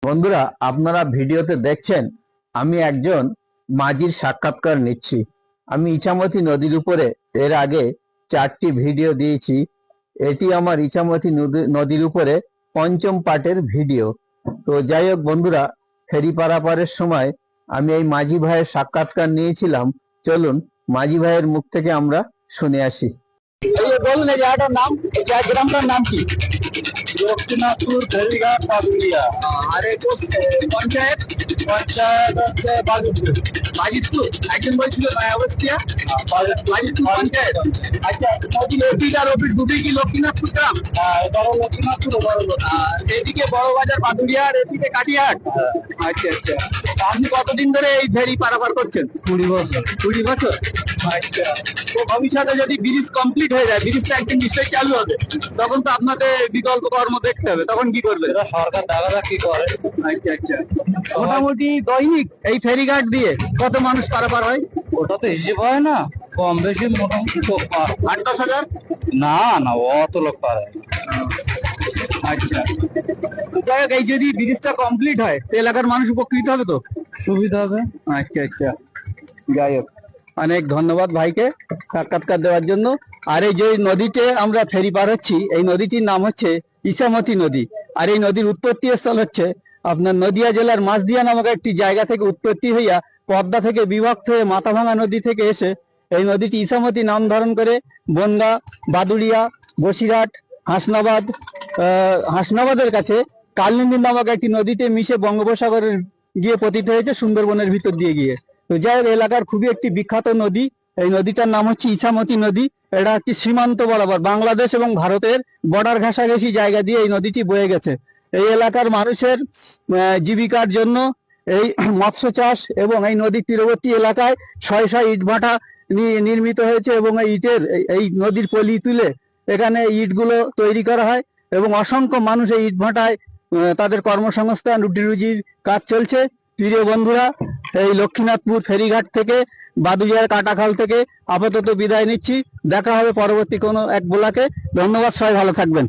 বন্ধুরা, আপনারা ভিডিওতে দেখছেন আমি একজন মাঝির সাক্ষাৎকার নিচ্ছি। আমি ইছামতি নদীর উপরে এর আগে 4টি ভিডিও দিয়েছি। এটি আমার ইছামতি নদীর উপরে পঞ্চম পার্টের ভিডিও। তো যাই হোক বন্ধুরা, ফেরি পারাপারের সময় আমি এই মাঝি ভাইয়ের সাক্ষাৎকার নিয়েছিলাম। চলুন মাঝি ভাইয়ের মুখ থেকে আমরা শুনে আসি। বলুন, এই জায়গাটার নাম, এই গ্রামটার নাম কি? দক্ষিণাপুর ফেরিঘাট পাতুরিয়া। আর এই পঞ্চায়েত পঞ্চায়েত হচ্ছে বাজিতপুর। বাজিতপুর। একজন বলছিল অবস্থিয়া বাজিতপুর পঞ্চায়েত। আচ্ছা, নদী এপিট আর ওপিট দুটোই কি লক্ষ্মীনাথপুর গ্রাম? এবারও লক্ষ্মীনাথপুর, এবারও আর এদিকে বড়বাজার পাতুরিয়া আর এদিকে কাটিহাট। আচ্ছা আচ্ছা, আপনি কতদিন ধরে এই ফেরি পারাপার করছেন? 20 বছর। 20 বছর। আচ্ছা, তো ভবিষ্যতে যদি ব্রিজ কমপ্লিট হয়ে যায়, ব্রিজটা একদিন নিশ্চয়ই চালু হবে, তখন তো আপনাদের বিকল্প কর্ম দেখতে হবে, তখন কি করবে? এটা সরকার দেখা যাক কি করে। আচ্ছা আচ্ছা, মোটামুটি দৈনিক এই ফেরিঘাট দিয়ে কত মানুষ পারাপার হয়? ওটা তো হিসেব হয় না, কম বেশি মোটামুটি লোক পার। 8-10 হাজার? না না, অত লোক পারে। আচ্ছা, যাই হোক, এই যদি ব্রিজটা কমপ্লিট হয় তো এলাকার মানুষ উপকৃত হবে তো? সুবিধা হবে। আচ্ছা আচ্ছা, যাই হোক, অনেক ধন্যবাদ ভাইকে সাক্ষাৎকার দেওয়ার জন্য। আর এই যে নদীতে আমরা ফেরি পার হচ্ছি, এই নদীটির নাম হচ্ছে ইছামতি নদী। আর এই নদীর উৎপত্তি স্থল হচ্ছে আপনার নদিয়া জেলার মাঝদিয়া নামক একটি জায়গা থেকে উৎপত্তি হইয়া পদ্মা থেকে বিভক্ত হয়ে মাথাভাঙা নদী থেকে এসে এই নদীটি ইছামতি নাম ধারণ করে বনগা, বাদুড়িয়া, বসিরহাট, হাসনাবাদ, হাসনাবাদের কাছে কালনিন্দি নামক একটি নদীতে মিশে বঙ্গোপসাগরের গিয়ে পতিত হয়েছে সুন্দরবনের ভিতর দিয়ে গিয়ে। তো যাই হোক, এলাকার খুবই একটি বিখ্যাত নদী। এই নদীটার নাম হচ্ছে ইছামতি নদী। এটা একটি সীমান্ত বরাবর বাংলাদেশ এবং ভারতের বর্ডার ঘেঁষাঘেঁষি জায়গা দিয়ে এই নদীটি বয়ে গেছে। এই এলাকার মানুষের জীবিকার জন্য এই মৎস্য চাষ এবং এই নদীর তীরবর্তী এলাকায় শয়ে শয়ে ইটভাটা নির্মিত হয়েছে এবং এই ইটের এই নদীর পলি তুলে এখানে ইটগুলো তৈরি করা হয় এবং অসংখ্য মানুষ এই ইটভাটায় তাদের কর্মসংস্থান, রুটি রুজির কাজ চলছে। প্রিয় বন্ধুরা, এই লক্ষ্মীনাথপুর ফেরিঘাট থেকে, বাদুড়িয়ার কাটাখাল থেকে আপাতত বিদায় নিচ্ছি। দেখা হবে পরবর্তী কোনো এক ব্লকে। ধন্যবাদ, সবাই ভালো থাকবেন।